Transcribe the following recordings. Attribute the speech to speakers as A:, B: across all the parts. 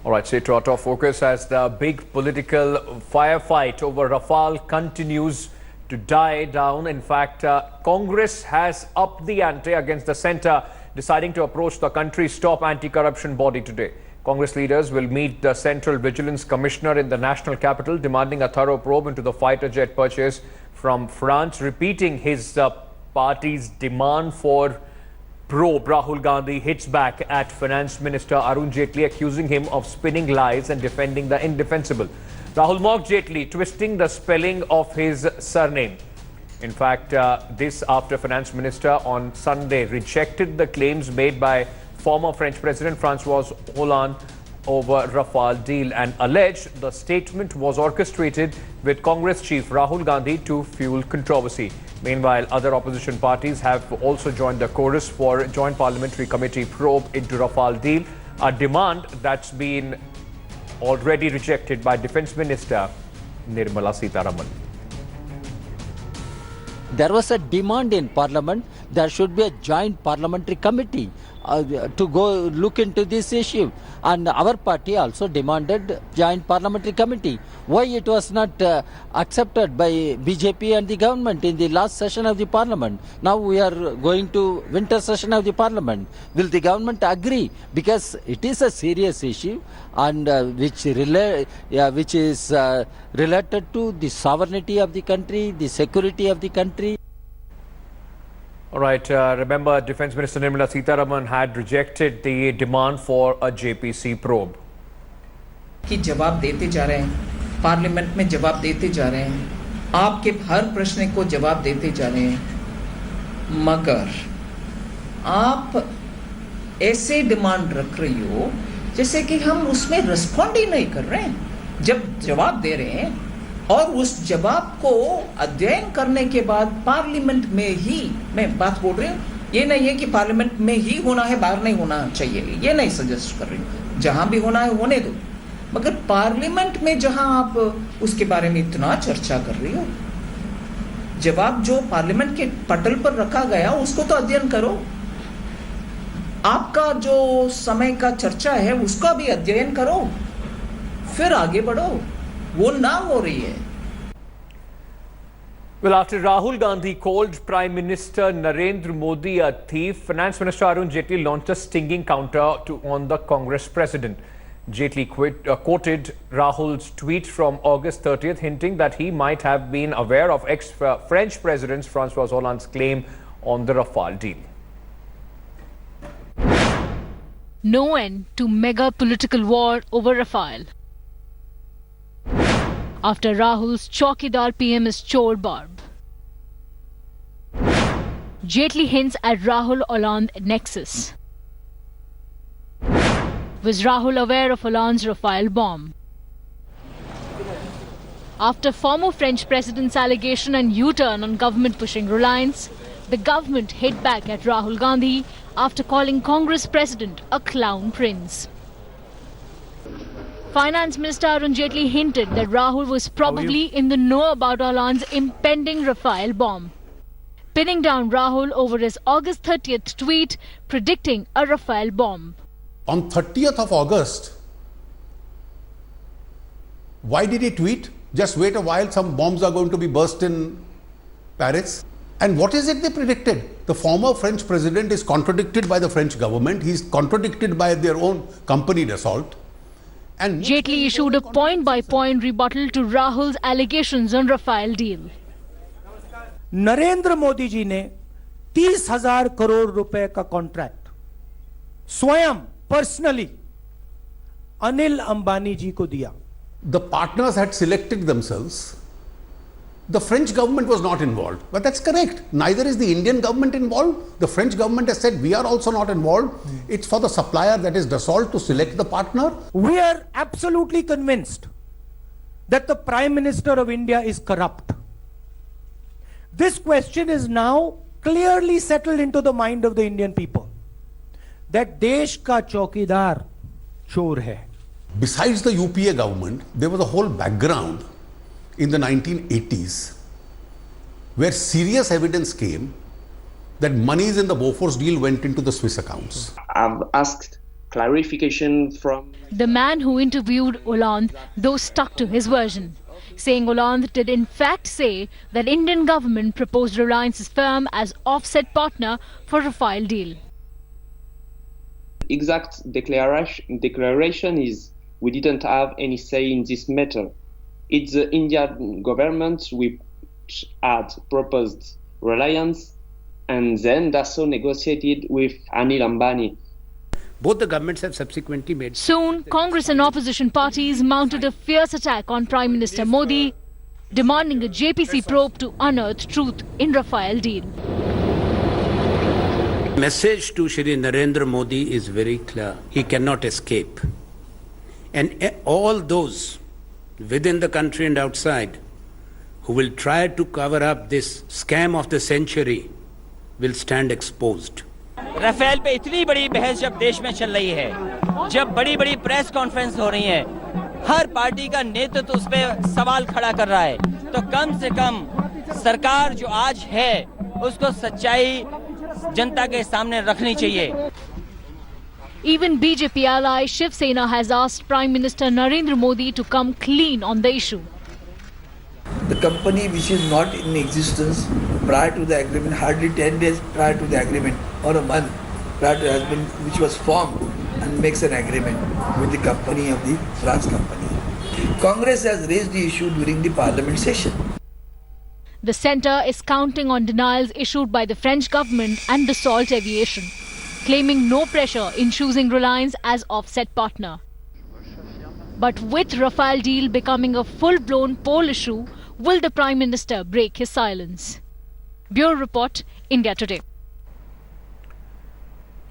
A: All right, straight to our top focus as the big political firefight over Rafale continues to die down. In fact, Congress has upped the ante against the centre, deciding to approach the country's top anti-corruption body today. Congress leaders will meet the Central Vigilance Commissioner in the national capital, demanding a thorough probe into the fighter jet purchase from France, repeating his party's demand for probe. Rahul Gandhi hits back at Finance Minister Arun Jaitley, accusing him of spinning lies and defending the indefensible. Rahul mocked Jaitley, twisting the spelling of his surname. In fact, this after Finance Minister on Sunday rejected the claims made by former French President Francois Hollande over Rafale deal and alleged the statement was orchestrated with Congress Chief Rahul Gandhi to fuel controversy. Meanwhile, other opposition parties have also joined the chorus for Joint Parliamentary Committee probe into Rafale deal, a demand that's been already rejected by Defence Minister Nirmala Sitharaman.
B: There was a demand in Parliament there should be a joint parliamentary committee to go look into this issue, and our party also demanded joint parliamentary committee. Why it was not accepted by BJP and the government in the last session of the parliament? Now we are going to winter session of the parliament. Will the government agree? Because it is a serious issue and which is related to the sovereignty of the country, the security of the country.
A: All right, remember Defence Minister Nirmala Sitharaman had rejected the demand for a JPC probe.
C: कि जवाब देते जा रहे हैं, parliament में जवाब देते जा रहे हैं, आपके हर प्रश्न को जवाब देते जा रहे हैं, मगर आप ऐसे डिमांड रख रही हो जैसे कि हम उसमें रिस्पॉन्ड ही नहीं कर रहे हैं। जब जवाब दे रहे हैं और उस जवाब को अध्ययन करने के बाद पार्लियामेंट में ही, मैं बात बोल रही हूँ, ये नहीं है कि पार्लियामेंट में ही होना है, बाहर नहीं होना चाहिए, ये नहीं सजेस्ट कर रही हूँ, जहां भी होना है होने दो, मगर पार्लियामेंट में जहां आप उसके बारे में इतना चर्चा कर रही हो, जवाब जो पार्लियामेंट के पटल पर रखा गया उसको तो अध्ययन करो। आपका जो समय का चर्चा है उसका भी अध्ययन करो, फिर आगे बढ़ो। वो ना हो रही है।
A: Well, after Rahul Gandhi called Prime Minister Narendra Modi a thief, Finance Minister Arun Jaitley launched a stinging counter on the Congress President. Jaitley quoted Rahul's tweet from August 30th, hinting that he might have been aware of ex-French President Francois Hollande's claim on the Rafale deal.
D: No end to mega political war over Rafale. After Rahul's Chaukidar PM is Chor Barb. Jaitley hints at Rahul Hollande nexus. Was Rahul aware of Hollande's Rafale bomb? After former French president's allegation and U-turn on government pushing reliance, the government hit back at Rahul Gandhi after calling Congress President a clown prince. Finance Minister Arun Jaitley hinted that Rahul was probably in the know about Hollande's impending Rafale bomb, pinning down Rahul over his August 30th tweet predicting a Rafale bomb.
E: On 30th of August, why did he tweet? Just wait a while, some bombs are going to be burst in Paris. And what is it they predicted? The former French president is contradicted by the French government. He's contradicted by their own company Dassault. And
D: Jaitley issued a point-by-point rebuttal to Rahul's allegations on Rafale deal.
F: Narendra Modi ji ने 30,000 करोड़ रुपए का contract स्वयं personally Anil Ambani जी को दिया.
E: The partners had selected themselves. The French government was not involved, but that's correct. Neither is the Indian government involved. The French government has said we are also not involved. It's for the supplier, that is Dassault, to select the partner.
F: We are absolutely convinced that the Prime Minister of India is corrupt. This question is now clearly settled into the mind of the Indian people, that देश का चौकीदार चोर है.
E: Besides the UPA government, there was a whole background in the 1980s where serious evidence came that monies in the Bofors deal went into the Swiss accounts.
G: I've asked clarification from
D: The man who interviewed Hollande, though, stuck to his version, saying Hollande did in fact say that Indian government proposed Reliance's firm as offset partner for Rafale deal.
G: exact declaration is we didn't have any say in this matter. It's the Indian government which had proposed Reliance and then Dassault negotiated with Anil Ambani.
H: Both the governments have subsequently made.
D: Soon, Congress and opposition parties mounted a fierce attack on Prime Minister Modi, demanding a JPC probe to unearth truth in Rafale deal.
H: Message to Shri Narendra Modi is very clear. He cannot escape. And all those within the country and outside who will try to cover up this scam of the century will stand exposed.
I: Rafale पे इतनी बड़ी बहस जब देश में चल रही है, जब बड़ी बड़ी प्रेस कॉन्फ्रेंस हो रही है, हर पार्टी का नेतृत्व उस पे सवाल खड़ा कर रहा है, तो कम से कम सरकार जो आज है उसको सच्चाई जनता के सामने रखनी चाहिए.
D: Even BJP ally Shiv Sena has asked Prime Minister Narendra Modi to come clean on the issue.
J: The company which is not in existence prior to the agreement, hardly 10 days prior to the agreement or a month prior to the agreement, which was formed and makes an agreement with the company of the France company. Congress has raised the issue during the parliament session.
D: The centre is counting on denials issued by the French government and Dassault Aviation, claiming no pressure in choosing Reliance as offset partner. But with Rafale deal becoming a full-blown poll issue, will the Prime Minister break his silence? Bureau Report, India Today.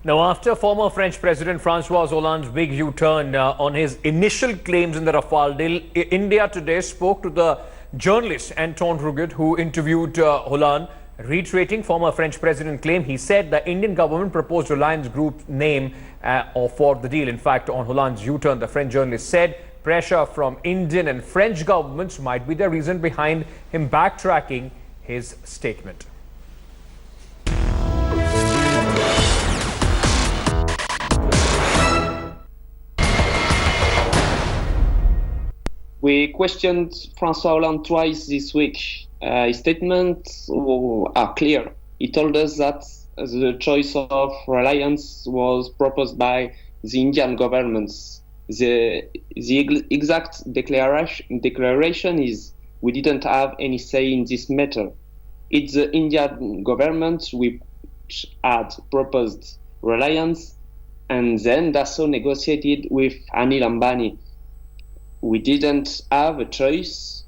A: Now, after former French President Francois Hollande's big U-turn on his initial claims in the Rafale deal, India Today spoke to the journalist Anton Rugged, who interviewed Hollande, reiterating former French president claim. He said the Indian government proposed Reliance Group's name for the deal. In fact, on Hollande's U-turn, the French journalist said pressure from Indian and French governments might be the reason behind him backtracking his statement.
G: We questioned Francois Hollande twice this week. His statements are clear. He told us that the choice of Reliance was proposed by the Indian government. The exact declaration is we didn't have any say in this matter. It's the Indian government which had proposed Reliance and then Dassault negotiated with Anil Ambani. We didn't have a choice.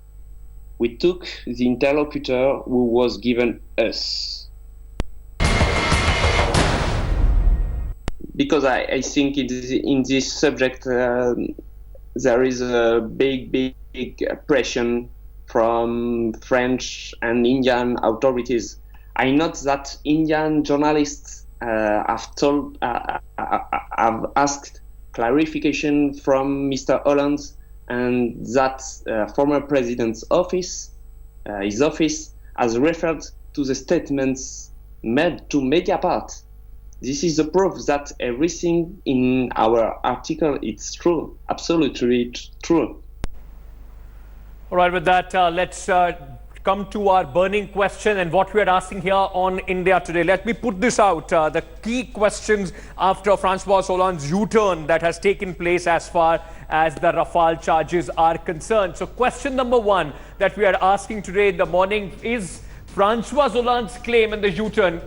G: We took the interlocutor who was given us. Because I think in this subject there is a big pressure from French and Indian authorities. I note that Indian journalists have asked clarification from Mr. Hollande, and that former president's office, his office, has referred to the statements made to Mediapart. This is the proof that everything in our article is true, absolutely true.
A: All right, with that, let's come to our burning question and what we are asking here on India Today. Let me put this out. The key questions after Francois Hollande's U-turn that has taken place as far as the Rafale charges are concerned. So question number one that we are asking today in the morning is Francois Hollande's claim in the U-turn,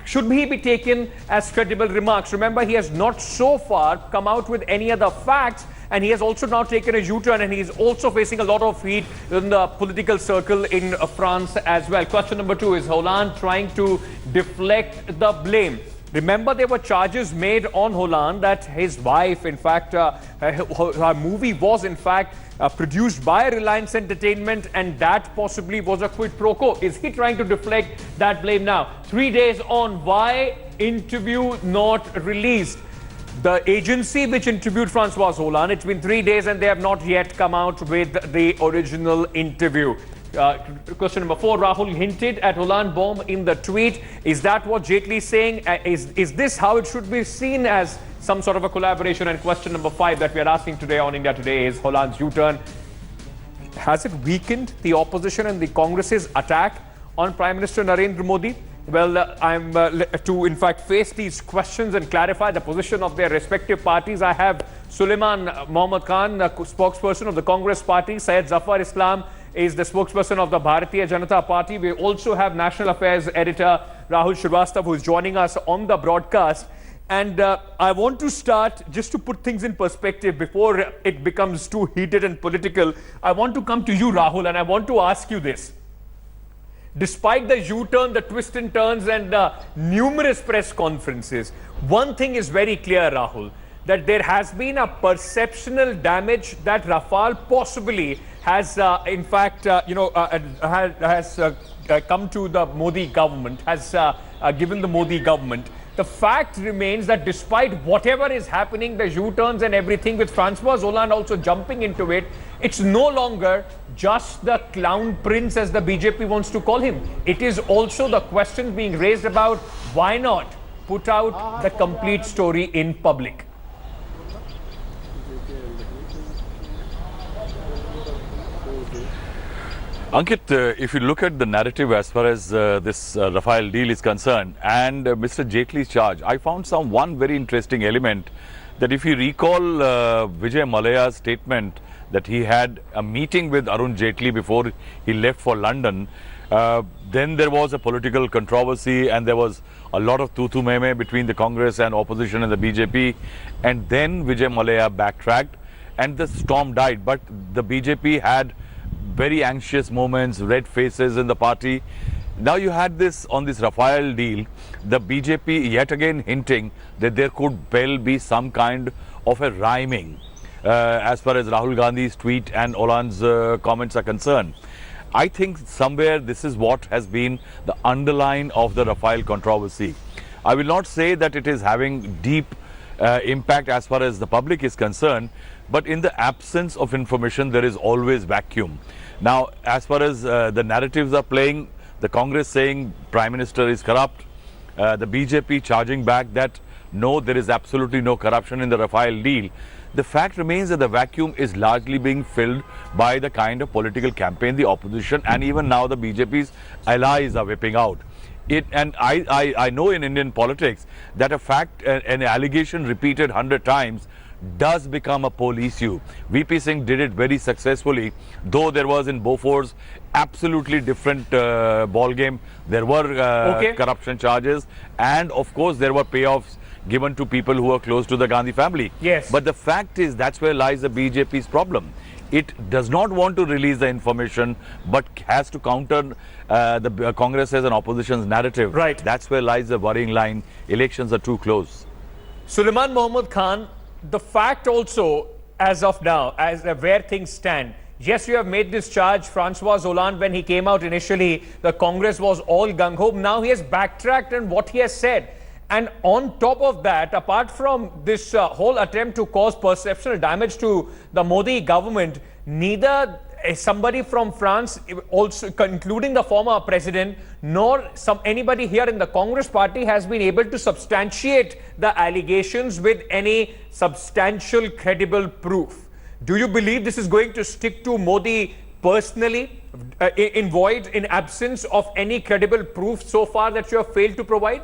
A: should he be taken as credible remarks? Remember, he has not so far come out with any other facts, and he has also now taken a U-turn, and he is also facing a lot of heat in the political circle in France as well. Question number two, is Hollande trying to deflect the blame? Remember, there were charges made on Hollande that his wife, in fact, her movie was in fact produced by Reliance Entertainment, and that possibly was a quid pro quo. Is he trying to deflect that blame now? 3 days on, why interview not released? The agency which interviewed Francois Hollande, it's been 3 days and they have not yet come out with the original interview. Question number four, Rahul hinted at Hollande bomb in the tweet. Is that what Jaitley is saying? Is this how it should be seen as some sort of a collaboration. And question number 5 that we are asking today on India Today is Hollande's U-turn. Has it weakened the opposition and the Congress's attack on Prime Minister Narendra Modi? Well, I'm to in fact face these questions and clarify the position of their respective parties. I have Suleiman Mohammad Khan, spokesperson of the Congress Party. Syed Zafar Islam is the spokesperson of the Bharatiya Janata Party. We also have National Affairs editor Rahul Shrivastava, who is joining us on the broadcast. And I want to start, just to put things in perspective before it becomes too heated and political. I want to come to you, Rahul, and I want to ask you this. Despite the U-turn, the twists and turns and numerous press conferences, one thing is very clear, Rahul, that there has been a perceptional damage that Rafale possibly has, in fact, has come to the Modi government, has given the Modi government. The fact remains that despite whatever is happening, the U-turns and everything, with Francois Hollande also jumping into it, it's no longer just the clown prince, as the BJP wants to call him. It is also the question being raised about why not put out the complete story in public.
K: Ankit, if you look at the narrative as far as this Rafale deal is concerned and Mr. Jaitley's charge, I found one very interesting element that if you recall Vijay Mallya's statement that he had a meeting with Arun Jaitley before he left for London, then there was a political controversy and there was a lot of tutu-meme between the Congress and opposition and the BJP, and then Vijay Mallya backtracked and the storm died. But the BJP had very anxious moments, red faces in the party. Now you had this on this Rafale deal, the BJP yet again hinting that there could well be some kind of a rhyming as far as Rahul Gandhi's tweet and Hollande's comments are concerned. I think somewhere this is what has been the underline of the Rafale controversy. I will not say that it is having deep impact as far as the public is concerned, but in the absence of information, there is always vacuum. Now, as far as the narratives are playing, the Congress saying Prime Minister is corrupt, the BJP charging back that no, there is absolutely no corruption in the Rafale deal. The fact remains that the vacuum is largely being filled by the kind of political campaign the opposition and even now the BJP's allies are whipping out. And I know in Indian politics that a fact, an allegation repeated 100 times does become a poll issue. VP Singh did it very successfully, though there was in Bofors absolutely different ball game. There were corruption charges and of course there were payoffs given to people who are close to the Gandhi family.
A: Yes.
K: But the fact is that's where lies the BJP's problem. It does not want to release the information but has to counter the Congress as an opposition's narrative.
A: Right.
K: That's where lies the worrying line. Elections are too close.
A: Suleiman Mohammad Khan, the fact also as of now, as where things stand, yes, you have made this charge. Francois Hollande, when he came out initially, the Congress was all gung-ho. Now he has backtracked and what he has said. And on top of that, apart from this whole attempt to cause perceptual damage to the Modi government, neither somebody from France, also including the former president, nor anybody here in the Congress party has been able to substantiate the allegations with any substantial, credible proof. Do you believe this is going to stick to Modi personally, in absence of any credible proof so far that you have failed to provide?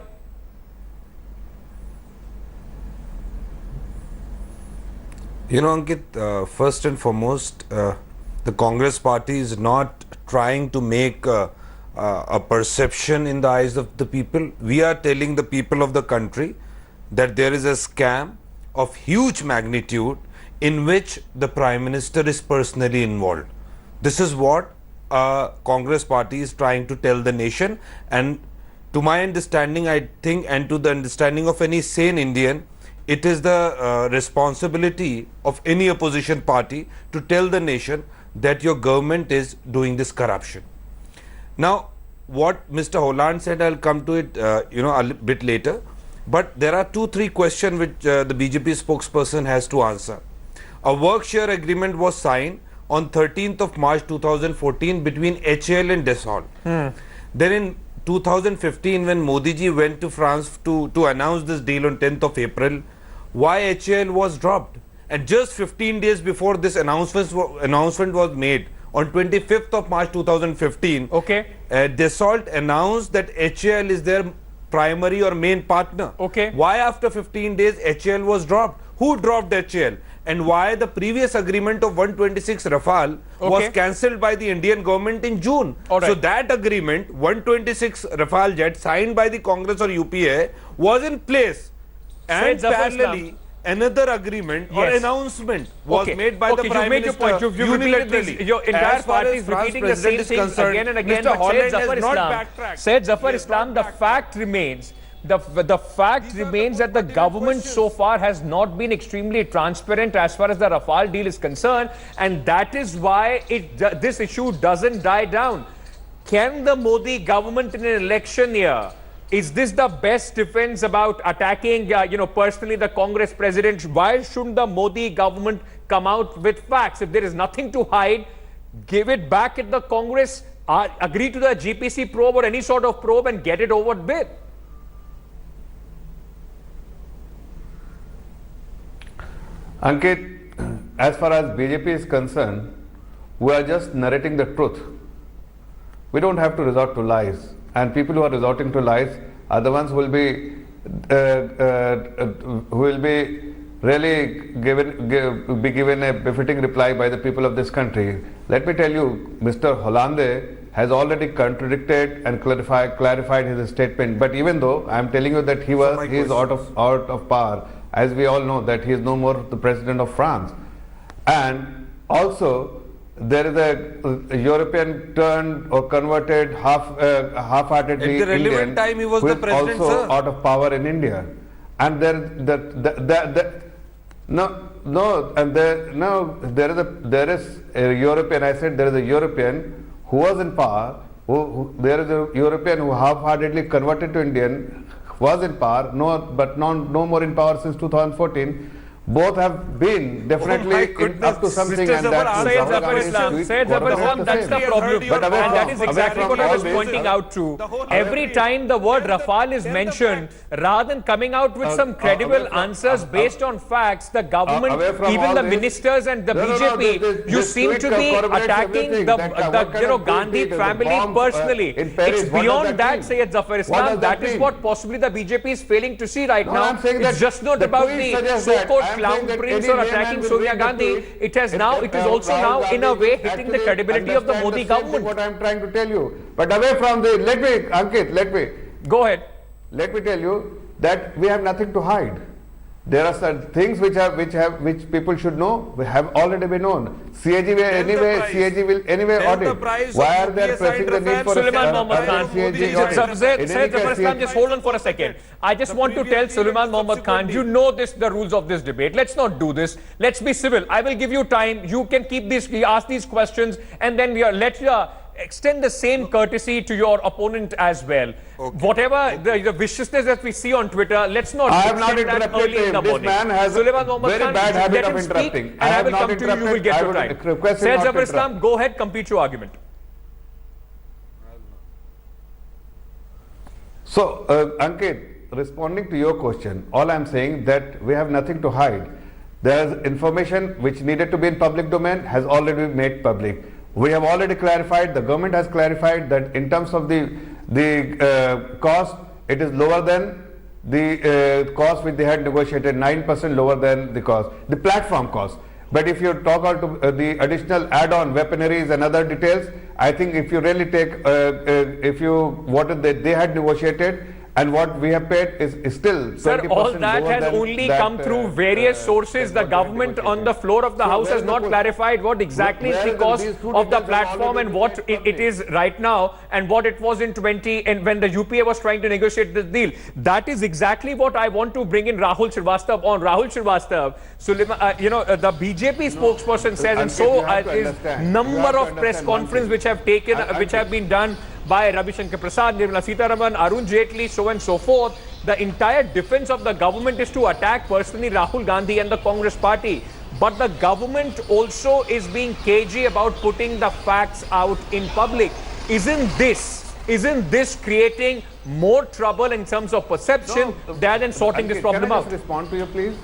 L: You know, Ankit, first and foremost, the Congress party is not trying to make a perception in the eyes of the people. We are telling the people of the country that there is a scam of huge magnitude in which the Prime Minister is personally involved. This is what Congress party is trying to tell the nation, and to my understanding, I think, and to the understanding of any sane Indian, it is the responsibility of any opposition party to tell the nation that your government is doing this corruption. Now, what Mr. Hollande said, I'll come to it a bit later, but there are 2-3 questions which the BJP spokesperson has to answer. A work share agreement was signed on 13th of March 2014 between HAL and Dassault. Then in 2015, when Modi ji went to France to announce this deal on 10th of April, why HAL was dropped. And just 15 days before this announcement was made, on 25th of March 2015,
A: Okay.
L: Dassault announced that HAL is their primary or main partner.
A: Okay.
L: Why after 15 days HAL was dropped? Who dropped HAL? And why the previous agreement of 126 Rafale was cancelled by the Indian government in June?
A: All right.
L: So that agreement, 126 Rafale jets signed by the Congress or UPA, was in place. And
A: Said Zafar
L: parallelly, another agreement or
A: Yes.
L: announcement was made by the
A: you've
L: Prime
A: made your
L: Minister
A: point. You've repeated this.
L: unilaterally.
A: Your entire
L: As far
A: party
L: as
A: is
L: France
A: repeating the same
L: President is
A: thing
L: concerned,
A: again and again.
L: Mr.
A: But
L: Hollande
A: Said Zafar
L: has not
A: Islam,
L: backtracked.
A: Said Zafar
L: He has
A: Islam,
L: not
A: the fact remains. The fact remains that the government so far has not been extremely transparent as far as the Rafale deal is concerned, and that is why this issue doesn't die down. Can the Modi government in an election year, is this the best defense about attacking, personally the Congress president? Why shouldn't the Modi government come out with facts? If there is nothing to hide, give it back at the Congress, agree to the GPC probe or any sort of probe and get it over with.
M: Ankit, as far as BJP is concerned, we are just narrating the truth. We don't have to resort to lies. And people who are resorting to lies are the ones who will be really given a befitting reply by the people of this country. Let me tell you, Mr. Hollande has already contradicted and clarified his statement. But even though I am telling you that he is out of power, as we all know that he is no more the president of France, and also there is a European turned or converted half-heartedly
L: At the relevant
M: Indian
L: time he was
M: who
L: the
M: is
L: president,
M: also
L: sir.
M: out of power in India, and there is a European. I said there is a European who was in power. There is a European who half-heartedly converted to Indian, was in power, no more in power since 2014. Both have been definitely up to something, and that's
A: Said Zafar Islam, that's the problem. And that is exactly what I was pointing out to. Every time the word Rafale is mentioned, rather than coming out with some credible answers based on facts, the government, even the ministers and the BJP, you seem to be attacking the Gandhi family personally. It's beyond that, Sayyid Zafar Islam. That is what possibly the BJP is failing to see right now. It's just not about the so-called clown prince or attacking Sonia Gandhi. It is also now in a way hitting the credibility of the Modi government.
M: What I am trying to tell you. But away from let me
A: go ahead.
M: Let me tell you that we have nothing to hide. There are certain things which people should know, have already been known. CAG will anyway audit. Why are they pressing the need for
A: Sulaiman Mohammad Khan?
M: CAG audit?
A: Just hold on for a second. I just want to tell Sulaiman Mohammad Khan, you know the rules of this debate. Let's not do this. Let's be civil. I will give you time. You can ask these questions, and then extend the same courtesy to your opponent as well. Whatever the viciousness that we see on Twitter, let's not.
M: I have not interrupted him. This man has a very bad habit of interrupting.
A: And I will come to you. You will get your time. Said Zafar Islam, go ahead, complete your argument.
M: So, Ankit, responding to your question, all I am saying that we have nothing to hide. There is information which needed to be in public domain has already been made public. We have already clarified, the government has clarified that in terms of the cost, it is lower than the cost which they had negotiated, 9% lower than the cost, the platform cost. But if you talk about the additional add-on weaponaries and other details, I think if you really take, what they had negotiated and what we have paid is still 20%
A: Sir, all that
M: lower
A: has
M: than
A: only
M: that,
A: come through various sources. The government on the floor of the House has not clarified what exactly is the cost of the platform and what it is right now and what it was in 20 and when the UPA was trying to negotiate this deal. That is exactly what I want to bring in Rahul Srivastava on. Rahul Srivastava, the BJP spokesperson says, and so is number of press conferences which have been done by Ravi Shankar Prasad, Nirmala Sitharaman, Arun Jaitley, so and so forth. The entire defense of the government is to attack personally Rahul Gandhi and the Congress party. But the government also is being cagey about putting the facts out in public. Isn't this creating more trouble in terms of perception rather than sorting this problem out?
M: Can I just respond to you, please?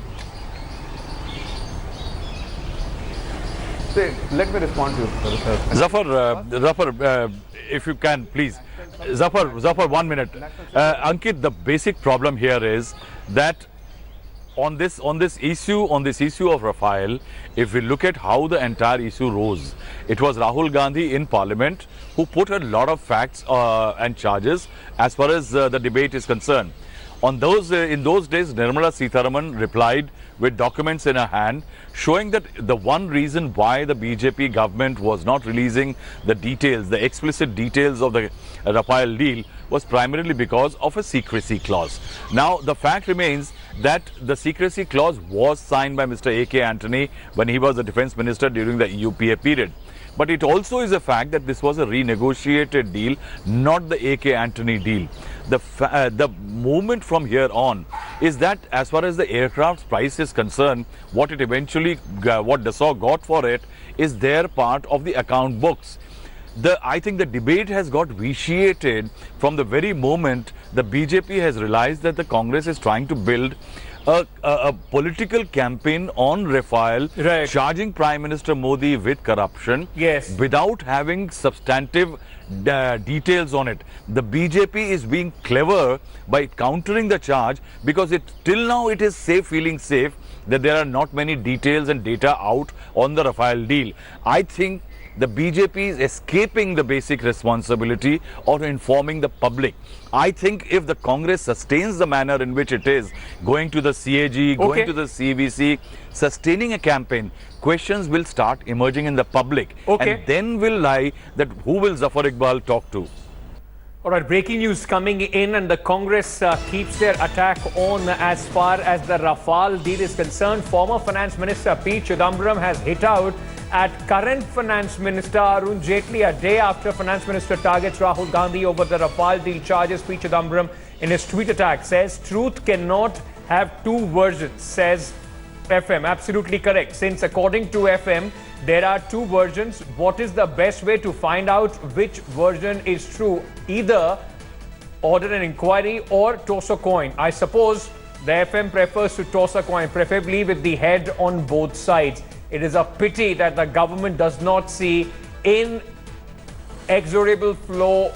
M: See, let me respond to you.
K: Zafar, if you can, please. Zafar, 1 minute. Ankit, the basic problem here is that on this issue of Rafale, if we look at how the entire issue rose, it was Rahul Gandhi in Parliament who put a lot of facts and charges as far as the debate is concerned. In those days, Nirmala Sitharaman replied with documents in her hand showing that the one reason why the BJP government was not releasing the details, the explicit details of the Rafale deal, was primarily because of a secrecy clause. Now, the fact remains that the secrecy clause was signed by Mr. A.K. Antony when he was the defense minister during the UPA period. But it also is a fact that this was a renegotiated deal, not the A.K. Antony deal. The movement from here on is that as far as the aircraft price is concerned, what it eventually, what Dassault got for it is their part of the account books. I think the debate has got vitiated from the very moment the BJP has realized that the Congress is trying to build a political campaign on Rafale,
A: right,
K: charging Prime Minister Modi with corruption,
A: yes,
K: without having substantive details on it. The BJP is being clever by countering the charge because till now it is feeling safe that there are not many details and data out on the Rafale deal. I think the BJP is escaping the basic responsibility of informing the public. I think if the Congress sustains the manner in which it is, going to the CAG, going to the CVC, sustaining a campaign, questions will start emerging in the public. And then will lie that who will Zafar Iqbal talk to?
A: All right, breaking news coming in, and the Congress keeps their attack on as far as the Rafale deal is concerned. Former Finance Minister P. Chidambaram has hit out at current Finance Minister Arun Jaitley a day after Finance Minister targets Rahul Gandhi over the Rafale deal charges. P. Chidambaram in his tweet attack says truth cannot have two versions, says FM. Absolutely correct. Since according to FM, there are two versions. What is the best way to find out which version is true? Either order an inquiry or toss a coin. I suppose the FM prefers to toss a coin, preferably with the head on both sides. It is a pity that the government does not see inexorable flow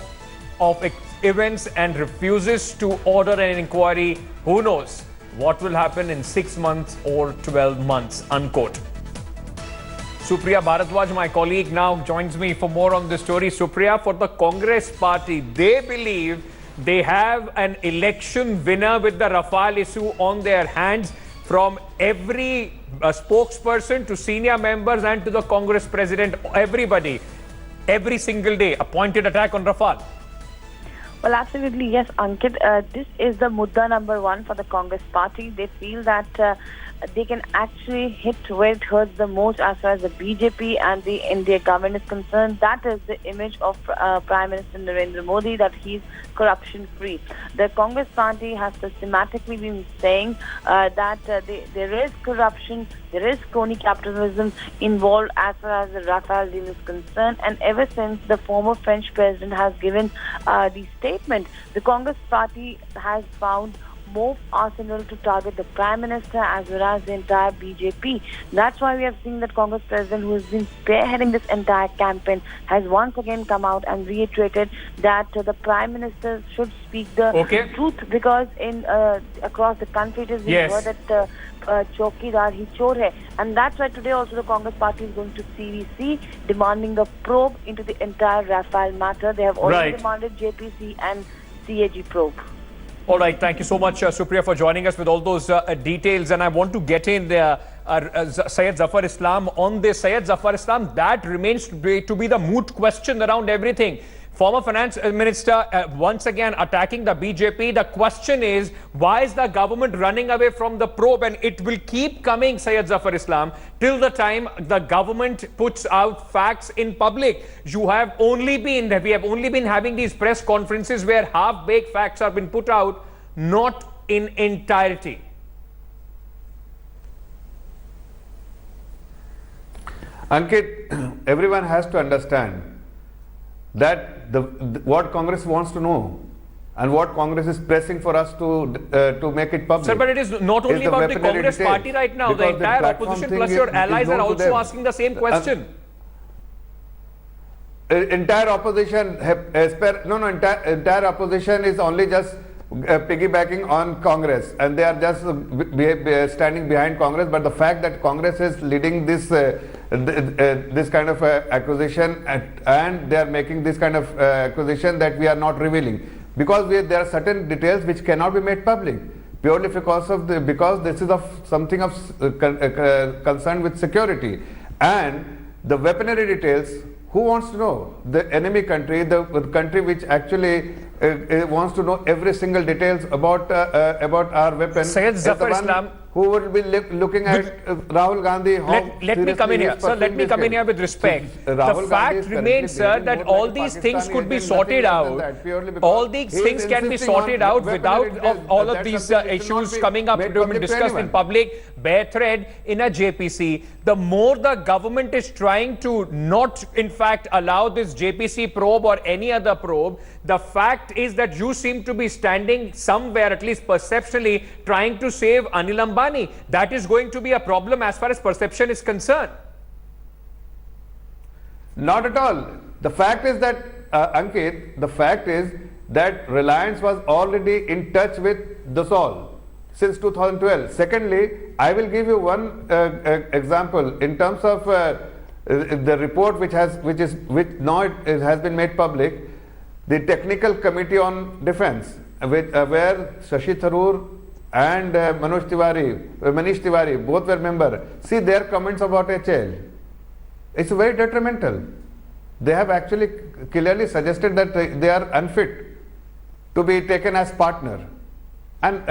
A: of events and refuses to order an inquiry. Who knows what will happen in 6 months or 12 months, unquote. Supriya Bharadwaj, my colleague, now joins me for more on this story. Supriya, for the Congress party, they believe they have an election winner with the Rafale issue on their hands, from every spokesperson to senior members and to the Congress president, everybody, every single day, a pointed attack on Rafale.
N: Well, absolutely, yes, Ankit. This is the mudda number one for the Congress party. They feel that they can actually hit where it hurts the most as far as the BJP and the India government is concerned. That is the image of Prime Minister Narendra Modi, that he's corruption-free. The Congress party has systematically been saying that there is corruption, there is crony capitalism involved as far as the Rafale deal is concerned. And ever since the former French president has given the statement, the Congress party has found more arsenal to target the Prime Minister as well as the entire BJP. That's why we have seen that Congress President, who has been spearheading this entire campaign, has once again come out and reiterated that the Prime Minister should speak the truth, because across the country it is being heard that Chowkidar hi chor hai. And that's why today also the Congress party is going to CVC demanding a probe into the entire Rafale matter. They have already demanded JPC and CAG probe.
A: All right, thank you so much, Supriya, for joining us with all those details. And I want to get in there, Syed Zafar Islam on this. Syed Zafar Islam, that remains to be the moot question around everything. Former Finance Minister once again attacking the BJP. The question is, why is the government running away from the probe? And it will keep coming, Syed Zafar Islam, till the time the government puts out facts in public. We have only been having these press conferences where half-baked facts have been put out, not in entirety.
M: Ankit, everyone has to understand that what Congress wants to know And what Congress is pressing for us to make it public.
A: Sir, but it is not only about the Congress
M: details.
A: party right now. The
M: Because
A: entire
M: platform
A: opposition
M: thing
A: plus your allies
M: known
A: are
M: to
A: also
M: them.
A: asking the same question.
M: Entire opposition entire opposition is only just piggybacking on Congress, and they are just standing behind Congress. But the fact that Congress is leading this this kind of acquisition, and they are making this kind of acquisition, that we are not revealing, because there are certain details which cannot be made public, purely because this is of something of concern with security. And the weaponry details, who wants to know? The enemy country, the country which actually wants to know every single details about our weapons.
A: Syed Zafar Islam,
M: who will be looking at Rahul Gandhi.
A: Let me come in here, sir. Let me come in here with respect. The fact remains, sir, that all these things could be sorted out. All these things can be sorted out without all of these issues coming up to be discussed in public, bare thread in a JPC. The more the government is trying to not, in fact, allow this JPC probe or any other probe, the fact is that you seem to be standing somewhere, at least perceptually, trying to save Anil Ambani. That is going to be a problem as far as perception is concerned.
M: Not at all. The fact is that, Ankit, the fact is that Reliance was already in touch with Dassault since 2012. Secondly, I will give you one example in terms of the report which has been made public. The Technical Committee on Defence, where Shashi Tharoor and Manish Tiwari, both were members. See their comments about HAL. It's very detrimental. They have actually clearly suggested that they are unfit to be taken as partner. And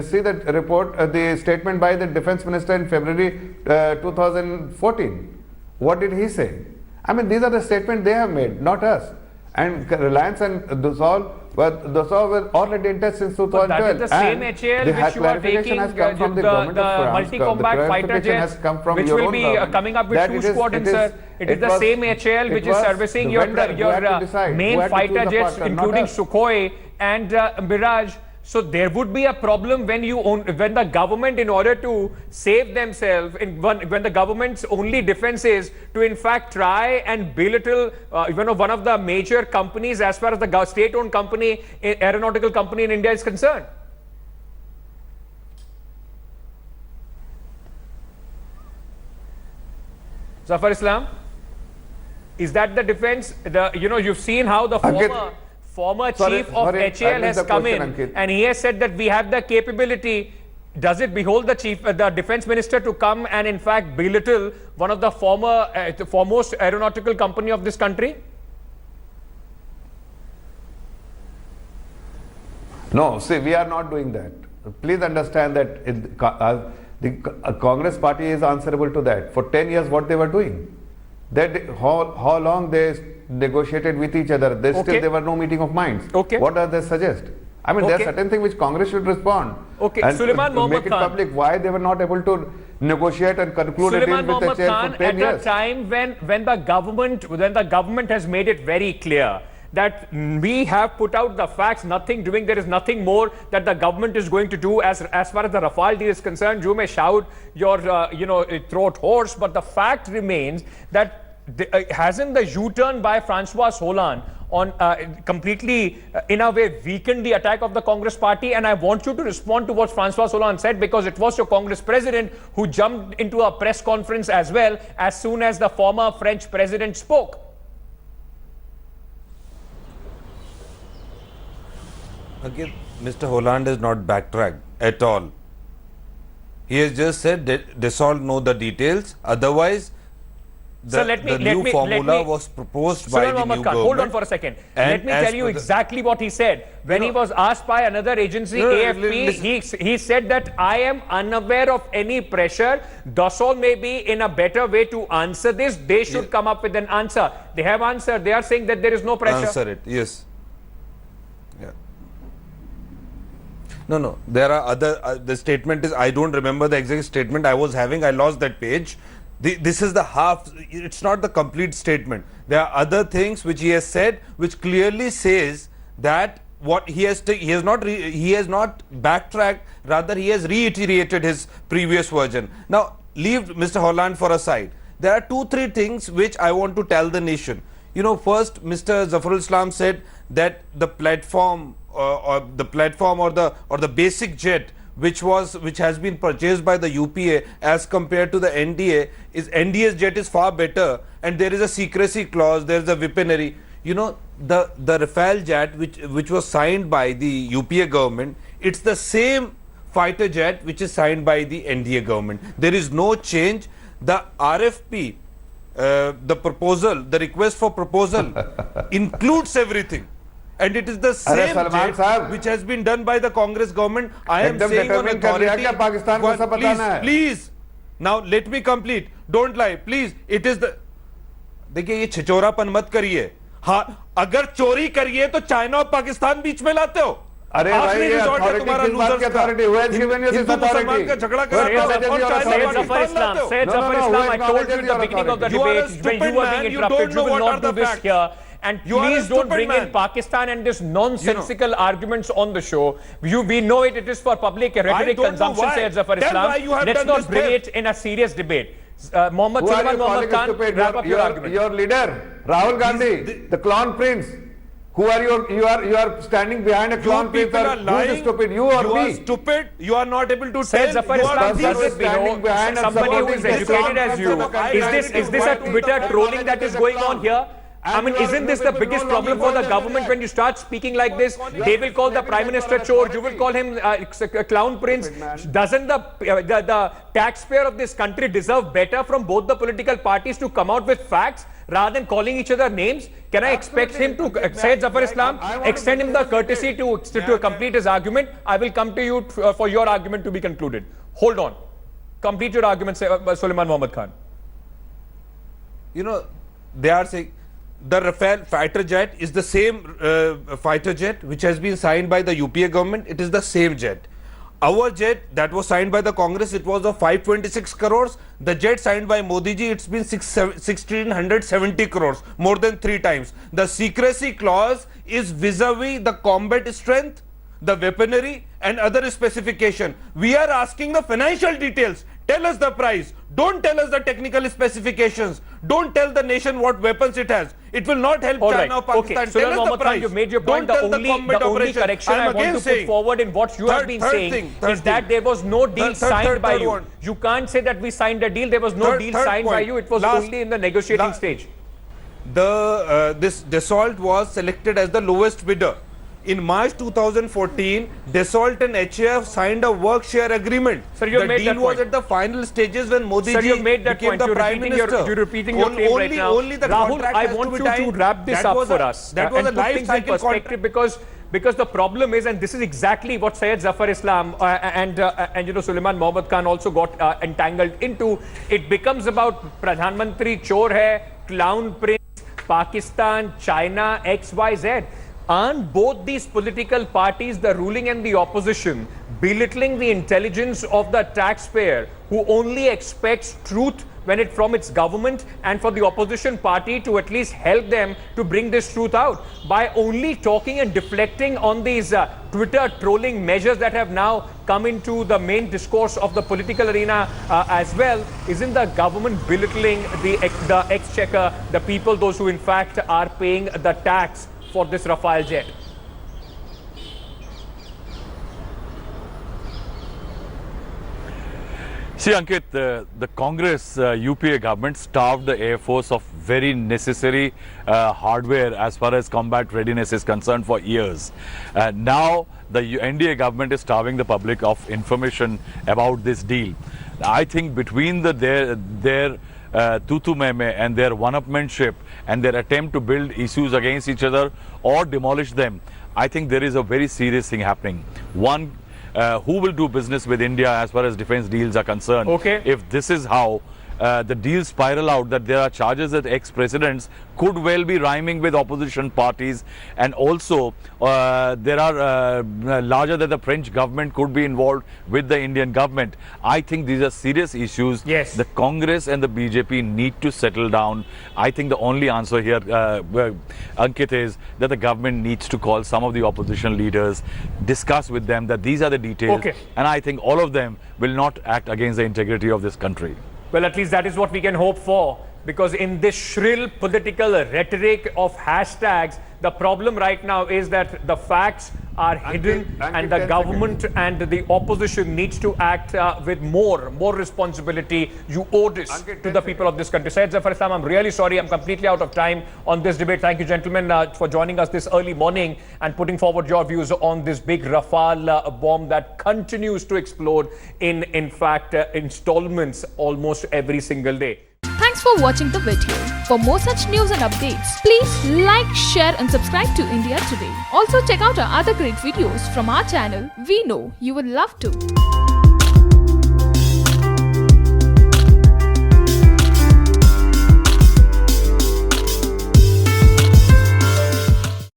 M: see that report, the statement by the Defence Minister in February 2014. What did he say? I mean, these are the statements they have made, not us. And Reliance and Dassault were already in touch since 2012.
A: But that is the same HAL which you are taking, the multi-combat fighter jets, which will be coming up with 2 squadrons, sir. It is the same HAL which is servicing your main fighter jets, including Sukhoi and Mirage. So there would be a problem when the government, in order to save themselves, when the government's only defense is to in fact try and belittle one of the major companies as far as the state-owned company, aeronautical company in India is concerned. Zafar Islam, is that the defense? You've seen how the former chief of HAL has come in, and he has said that we have the capability. Does it behold the defense minister to come and in fact belittle one of the foremost aeronautical company of this country?
M: No, see, we are not doing that. Please understand that the Congress party is answerable to that. For 10 years, what they were doing? How long they negotiated with each other. Still there were no meeting of minds. What does they suggest? I mean, there are certain things which Congress should respond. And make it public why they were not able to negotiate and conclude a deal with the chair for 10 years.
A: At a time when the government has made it very clear that we have put out the facts, there is nothing more that the government is going to do as far as the Rafale deal is concerned. You may shout your throat hoarse, but the fact remains that hasn't the U-turn by Francois Hollande on completely in a way weakened the attack of the Congress party? And I want you to respond to what Francois Hollande said, because it was your Congress president who jumped into a press conference as well as soon as the former French president spoke.
L: Again, Mr. Hollande is not backtracked at all. He has just said that Dassault know the details. Otherwise, the new formula was proposed by the new government.
A: Hold on for a second. Let me tell you exactly what he said. When he was asked by another agency, AFP, he said that I am unaware of any pressure. Dassault may be in a better way to answer this. They should come up with an answer. They have answered. They are saying that there is no pressure.
L: Answer it, yes. Yeah. No. There are other, the statement is, I don't remember the exact statement I was having. I lost that page. This is the half, it's not the complete statement. There are other things which he has said which clearly says that what he has not backtracked, rather he has reiterated his previous version. Now leave Mr. Hollande for a side. There are 2-3 things which I want to tell the nation. You know, first Mr. Zafarul Islam said that the platform or the basic jet which has been purchased by the UPA as compared to the NDA's jet is far better, and there is a secrecy clause, there is a weaponry. You know, the Rafale jet which was signed by the UPA government, it's the same fighter jet which is signed by the NDA government. There is no change. The RFP, the proposal, the request for proposal includes everything. And it is the same jet which has been done by the Congress government. I am saying on authority, please, now let me complete. Don't lie, please. It is the... देखिए ये छिचोरापन मत करिए. हाँ, अगर चोरी करिए तो China और पाकिस्तान बीच में लाते हो.
M: अरे भाई ये अथॉरिटी किस बात की authority? Who has given you this authority?
A: Sayyid Zafar Islam, I told you at the beginning of the debate when you were being interrupted, you will not do this here. And please don't bring in Pakistan and this nonsensical arguments on the show. We know it is for public rhetoric consumption, Sayyid Zafar Islam. Let's not bring it in a serious debate. Mohammad Khan, wrap up your argument.
M: Your leader, Rahul Gandhi, the clown prince. Who are you are standing behind a clown prince. Who is stupid? You or me?
L: You are stupid. You are not able to
A: Sayyid Zafar Islam, somebody who is educated as you. Is this a Twitter trolling that is going on here? I mean, isn't this the biggest problem for the government? When you start speaking like this, they will call the Prime Minister chore, you will call him clown prince. Doesn't the taxpayer of this country deserve better from both the political parties to come out with facts rather than calling each other names? Can I expect him to, Sayyid Zafar Islam, extend him the courtesy to complete his argument? I will come to you for your argument to be concluded. Hold on. Complete your argument, Suleiman Mohammad Khan.
L: You know, they are saying the Rafale fighter jet is the same fighter jet which has been signed by the UPA government. It is the same jet. Our jet that was signed by the Congress, it was of 526 crores. The jet signed by Modi ji, it's been 1670 crores, more than 3 times. The secrecy clause is vis-a-vis the combat strength, the weaponry and other specification. We are asking the financial details. Tell us the price. Don't tell us the technical specifications. Don't tell the nation what weapons it has. It will not help China or Pakistan.
A: Tell us the price. You made your point. The only correction I want to put forward in what you have been saying is that there was no deal signed by you. You can't say that we signed a deal. There was no deal signed by you. It was only in the negotiating stage.
L: This Dassault was selected as the lowest bidder. In March 2014, Dassault and HAF signed a work share agreement.
A: Sir, you made that point.
L: The deal was at the final stages when Modi ji became the Prime Minister.
A: You're repeating your claim right now. Rahul, I want you to wrap this up for us.
L: That was a life cycle
A: perspective because the problem is, and this is exactly what Sayyid Zafar Islam and Suleiman Mohammad Khan also got entangled into. It becomes about Pradhan Mantri chor hai, clown prince, Pakistan, China, XYZ. Aren't both these political parties, the ruling and the opposition, belittling the intelligence of the taxpayer who only expects truth from its government, and for the opposition party to at least help them to bring this truth out by only talking and deflecting on these Twitter trolling measures that have now come into the main discourse of the political arena as well? Isn't the government belittling the exchequer, the people, those who in fact are paying the tax for this Rafale jet?
K: See, Ankit, the Congress UPA government starved the Air Force of very necessary hardware as far as combat readiness is concerned for years. Now, the NDA government is starving the public of information about this deal. I think between their tutu meme and their one-upmanship and their attempt to build issues against each other or demolish them, I think there is a very serious thing happening. One, who will do business with India as far as defense deals are concerned?
A: Okay.
K: If this is how the deal spiral out, that there are charges at ex-presidents, could well be rhyming with opposition parties, and also there are larger than the French government could be involved with the Indian government. I think these are serious issues.
A: Yes.
K: The Congress and the BJP need to settle down. I think the only answer here, Ankit, is that the government needs to call some of the opposition leaders, discuss with them that these are the details,
A: Okay.
K: and I think all of them will not act against the integrity of this country.
A: Well, at least that is what we can hope for, because in this shrill political rhetoric of hashtags, the problem right now is that the facts are hidden, and the government and the opposition needs to act with more responsibility. You owe this to the people of this country. Syed Zafar Islam, I'm really sorry, I'm completely out of time on this debate. Thank you, gentlemen, for joining us this early morning and putting forward your views on this big Rafale bomb that continues to explode in fact, installments almost every single day.
O: Thanks for watching the video. For more such news and updates, please like, share and subscribe to India Today. Also check out our other great videos from our channel. We know you will love to.